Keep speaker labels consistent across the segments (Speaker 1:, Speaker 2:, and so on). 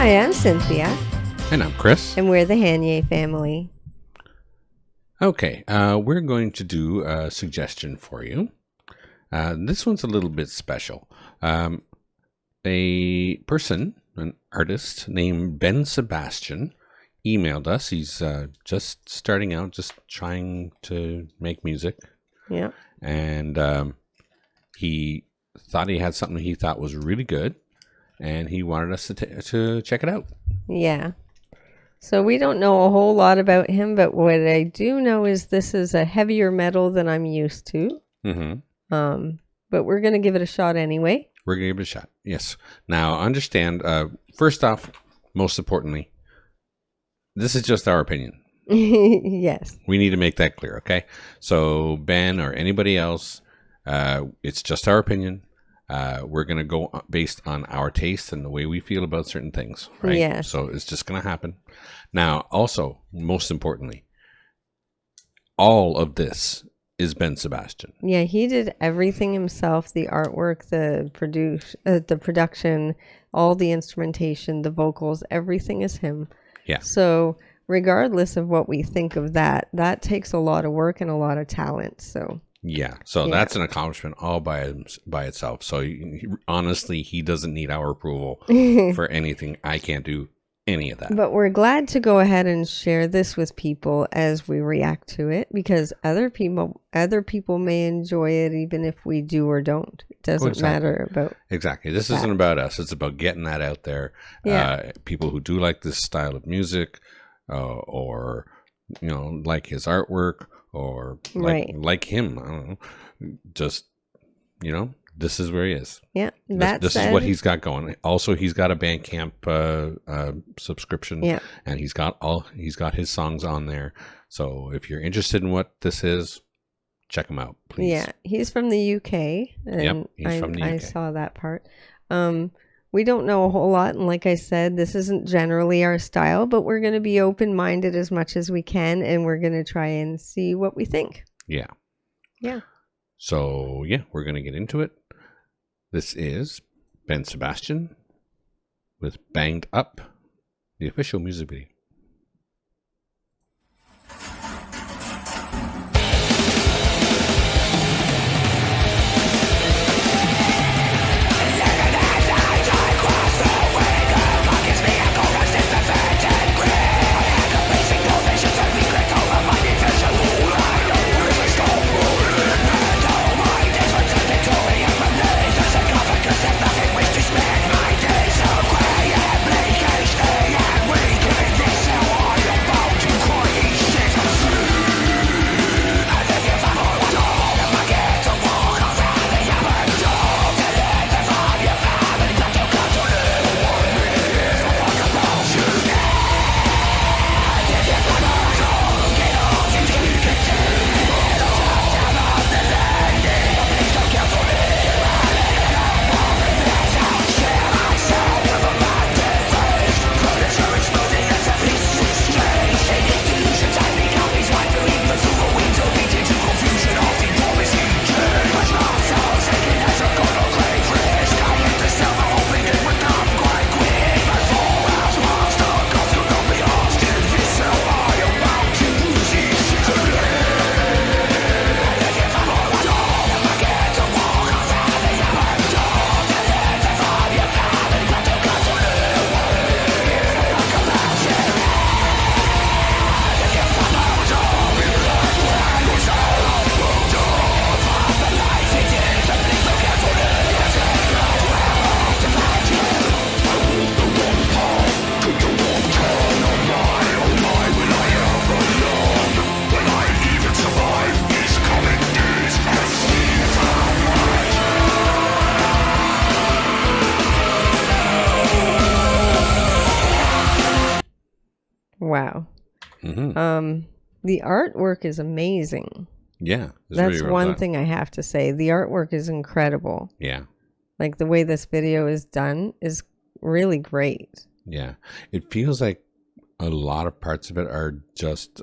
Speaker 1: Hi, I'm Cynthia.
Speaker 2: And I'm Chris.
Speaker 1: And we're the Hanye family.
Speaker 2: Okay, we're going to do a suggestion for you. This one's a little bit special. A person, an artist named Ben Sebastian, emailed us. He's just starting out, just trying to make music.
Speaker 1: Yeah.
Speaker 2: And he thought he had something he thought was really good, and he wanted us to check it out.
Speaker 1: Yeah. So we don't know a whole lot about him, but what I do know is this is a heavier metal than I'm used to.
Speaker 2: Mm-hmm.
Speaker 1: But we're going to give it a shot anyway.
Speaker 2: We're going to give it a shot. Yes. Now, understand, first off, most importantly, this is just our opinion.
Speaker 1: Yes.
Speaker 2: We need to make that clear, okay? So, Ben or anybody else, it's just our opinion. We're going to go based on our taste and the way we feel about certain things, right?
Speaker 1: Yes.
Speaker 2: So it's just going to happen. Now, also, most importantly, all of this is Ben Sebastian.
Speaker 1: Yeah, he did everything himself, the artwork, the production, all the instrumentation, the vocals, everything is him.
Speaker 2: Yeah.
Speaker 1: So regardless of what we think of that takes a lot of work and a lot of talent, so...
Speaker 2: Yeah, so that's an accomplishment all by itself. So honestly, he doesn't need our approval for anything. I can't do any of that.
Speaker 1: But we're glad to go ahead and share this with people as we react to it, because other people may enjoy it even if we do or don't. It doesn't matter about
Speaker 2: exactly. This isn't about us. It's about getting that out there.
Speaker 1: Yeah.
Speaker 2: People who do like this style of music, or like his artwork. Or like him, I don't know. Just this is where he is.
Speaker 1: Yeah,
Speaker 2: this is what he's got going. Also, he's got a Bandcamp subscription.
Speaker 1: Yeah,
Speaker 2: and he's got his songs on there. So if you're interested in what this is, check him out, please.
Speaker 1: Yeah, he's from the UK. And
Speaker 2: he's from the UK.
Speaker 1: I saw that part. We don't know a whole lot, and like I said, this isn't generally our style, but we're going to be open-minded as much as we can, and we're going to try and see what we think.
Speaker 2: Yeah.
Speaker 1: Yeah.
Speaker 2: So, we're going to get into it. This is Ben Sebastian with Banged Up, the official music video.
Speaker 1: Wow.
Speaker 2: Mm-hmm.
Speaker 1: The artwork is amazing.
Speaker 2: Yeah.
Speaker 1: That's really one thing I have to say. The artwork is incredible.
Speaker 2: Yeah.
Speaker 1: Like the way this video is done is really great.
Speaker 2: Yeah. It feels like a lot of parts of it are just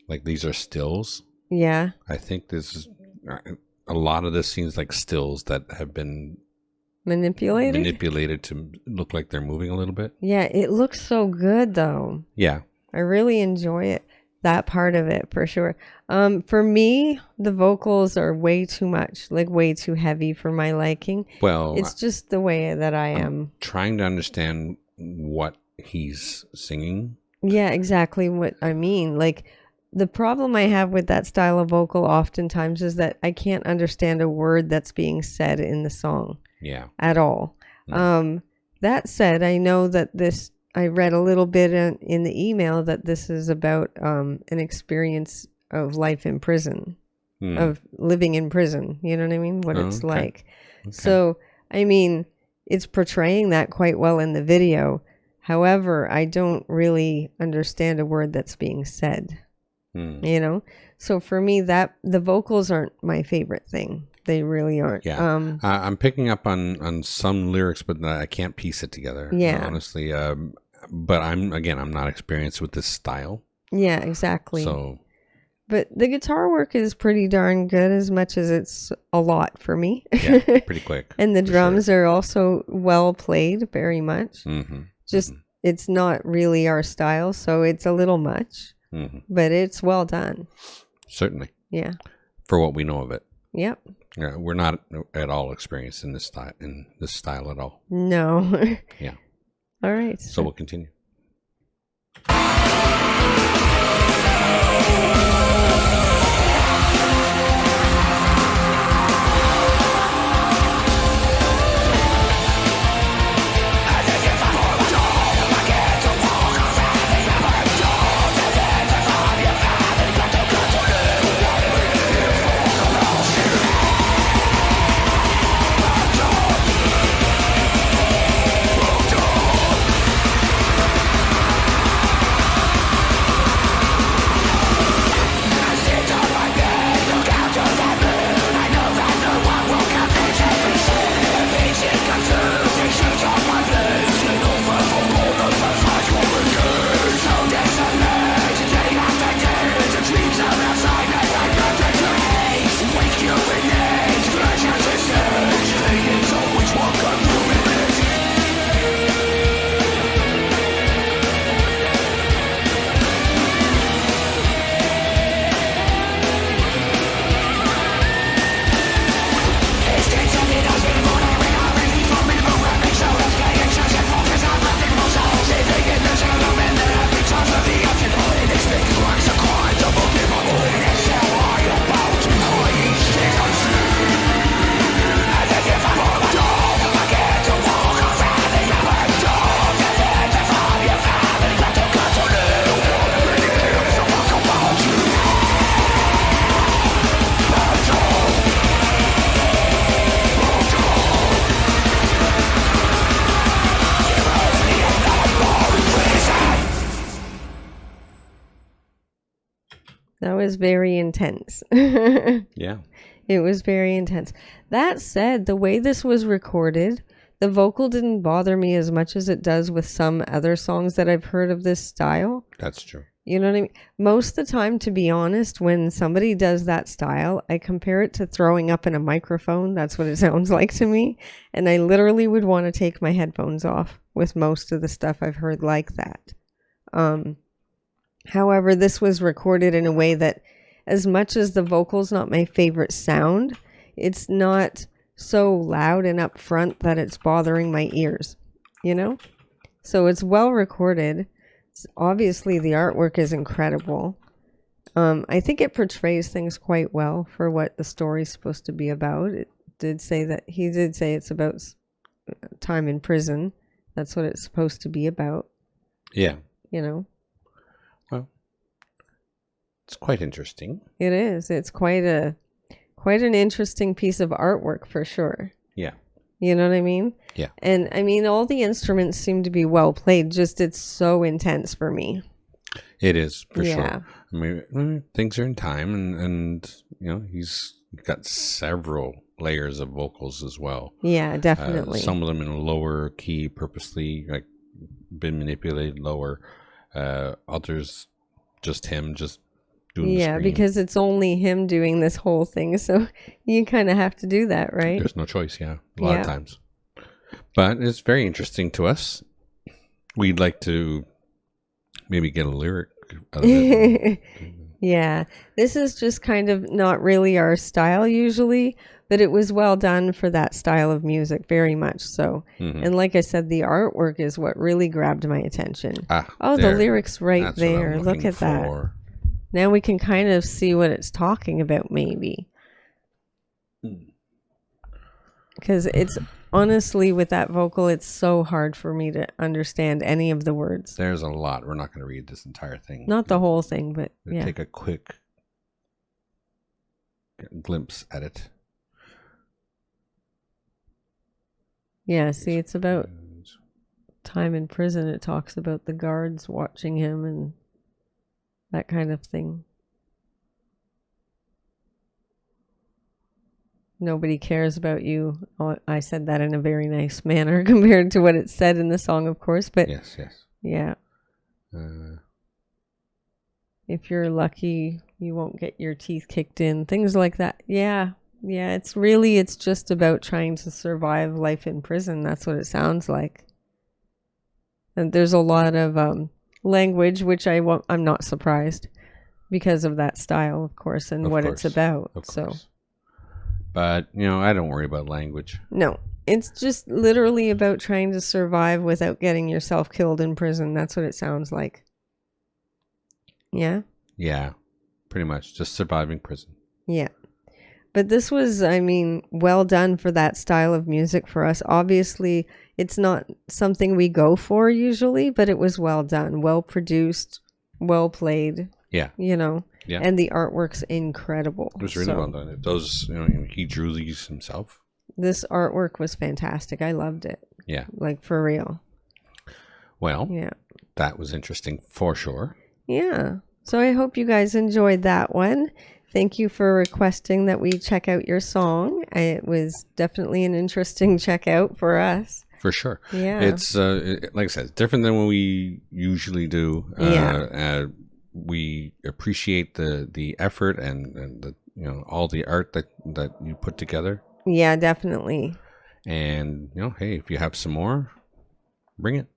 Speaker 2: like these are stills.
Speaker 1: Yeah.
Speaker 2: I think this is a lot of this seems like stills that have been manipulated to look like they're moving a little bit.
Speaker 1: Yeah, it looks so good though.
Speaker 2: Yeah.
Speaker 1: I really enjoy it. That part of it for sure. For me, the vocals are way too much, like way too heavy for my liking.
Speaker 2: Well,
Speaker 1: it's just the way that I am
Speaker 2: trying to understand what he's singing.
Speaker 1: Yeah, exactly what I mean. Like the problem I have with that style of vocal oftentimes is that I can't understand a word that's being said in the song.
Speaker 2: Yeah.
Speaker 1: At all. That said, I know that I read a little bit in the email that this is about an experience of life in prison, of living in prison. You know what I mean? What it's like. Okay. So, I mean, it's portraying that quite well in the video. However, I don't really understand a word that's being said. You know? So for me, the vocals aren't my favorite thing. They really aren't.
Speaker 2: Yeah. I'm picking up on some lyrics, but I can't piece it together.
Speaker 1: Yeah.
Speaker 2: Honestly. But I'm not experienced with this style.
Speaker 1: Yeah, exactly.
Speaker 2: So.
Speaker 1: But the guitar work is pretty darn good, as much as it's a lot for me.
Speaker 2: Yeah, pretty quick.
Speaker 1: And the drums are also well played, very much. Just it's not really our style, so it's a little much. But it's well done.
Speaker 2: Certainly.
Speaker 1: Yeah.
Speaker 2: For what we know of it.
Speaker 1: Yep.
Speaker 2: Yeah, we're not at all experienced in this style at all.
Speaker 1: No.
Speaker 2: Yeah.
Speaker 1: All right.
Speaker 2: So we'll continue.
Speaker 1: That was very intense.
Speaker 2: Yeah.
Speaker 1: It was very intense. That said, the way this was recorded, the vocal didn't bother me as much as it does with some other songs that I've heard of this style.
Speaker 2: That's true.
Speaker 1: You know what I mean? Most of the time, to be honest, when somebody does that style, I compare it to throwing up in a microphone. That's what it sounds like to me. And I literally would want to take my headphones off with most of the stuff I've heard like that. However, this was recorded in a way that, as much as the vocal's not my favorite sound, it's not so loud and upfront that it's bothering my ears, you know? So it's well recorded. Obviously, the artwork is incredible. I think it portrays things quite well for what the story's supposed to be about. He did say it's about time in prison. That's what it's supposed to be about.
Speaker 2: Yeah.
Speaker 1: You know?
Speaker 2: Well, it's quite interesting.
Speaker 1: It is. It's quite an interesting piece of artwork for sure.
Speaker 2: Yeah.
Speaker 1: You know what I mean?
Speaker 2: Yeah.
Speaker 1: And I mean, all the instruments seem to be well played. Just it's so intense for me.
Speaker 2: It is, for sure. I mean, things are in time, and you know, he's got several layers of vocals as well.
Speaker 1: Yeah, definitely.
Speaker 2: Some of them in a lower key, purposely, like been manipulated lower. Others, just him, just doing the scream.
Speaker 1: Because it's only him doing this whole thing, so you kind of have to do that, right?
Speaker 2: There's no choice. Yeah, a lot of times. But it's very interesting to us. We'd like to maybe get a lyric out of it.
Speaker 1: Yeah, this is just kind of not really our style usually, but it was well done for that style of music, very much so. Mm-hmm. And like I said, the artwork is what really grabbed my attention. The lyrics right there. Look at that. Now we can kind of see what it's talking about, maybe. Because it's honestly, with that vocal, it's so hard for me to understand any of the words.
Speaker 2: There's a lot. We're not going to read this entire thing.
Speaker 1: Not the whole thing, but yeah.
Speaker 2: Take a quick glimpse at it.
Speaker 1: Yeah, see, it's about time in prison. It talks about the guards watching him and that kind of thing. Nobody cares about you. Oh, I said that in a very nice manner compared to what it said in the song, of course. But
Speaker 2: yes.
Speaker 1: Yeah. If you're lucky, you won't get your teeth kicked in. Things like that. Yeah. It's just about trying to survive life in prison. That's what it sounds like. And there's a lot of language, which I'm not surprised because of that style, of course, and what it's about. So.
Speaker 2: But, I don't worry about language.
Speaker 1: No, it's just literally about trying to survive without getting yourself killed in prison. That's what it sounds like. Yeah?
Speaker 2: Yeah, pretty much. Just surviving prison.
Speaker 1: Yeah. But this was, well done for that style of music for us. Obviously, it's not something we go for usually, but it was well done, well produced, well played.
Speaker 2: Yeah.
Speaker 1: Yeah. And the artwork's incredible.
Speaker 2: It was really well done. Those, he drew these himself.
Speaker 1: This artwork was fantastic. I loved it.
Speaker 2: Yeah.
Speaker 1: Like, for real.
Speaker 2: Well, yeah, that was interesting for sure.
Speaker 1: Yeah. So I hope you guys enjoyed that one. Thank you for requesting that we check out your song. It was definitely an interesting check out for us.
Speaker 2: For sure.
Speaker 1: Yeah.
Speaker 2: It's, like I said, it's different than what we usually do. We appreciate the effort and the all the art that you put together.
Speaker 1: Yeah, definitely.
Speaker 2: And hey, if you have some more, bring it.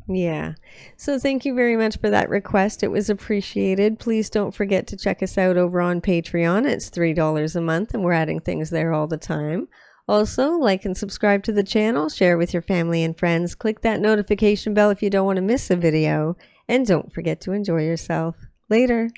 Speaker 1: Yeah. So thank you very much for that request. It was appreciated. Please don't forget to check us out over on Patreon. It's $3 a month and we're adding things there all the time. Also, like and subscribe to the channel, share with your family and friends, click that notification bell if you don't want to miss a video, and don't forget to enjoy yourself. Later.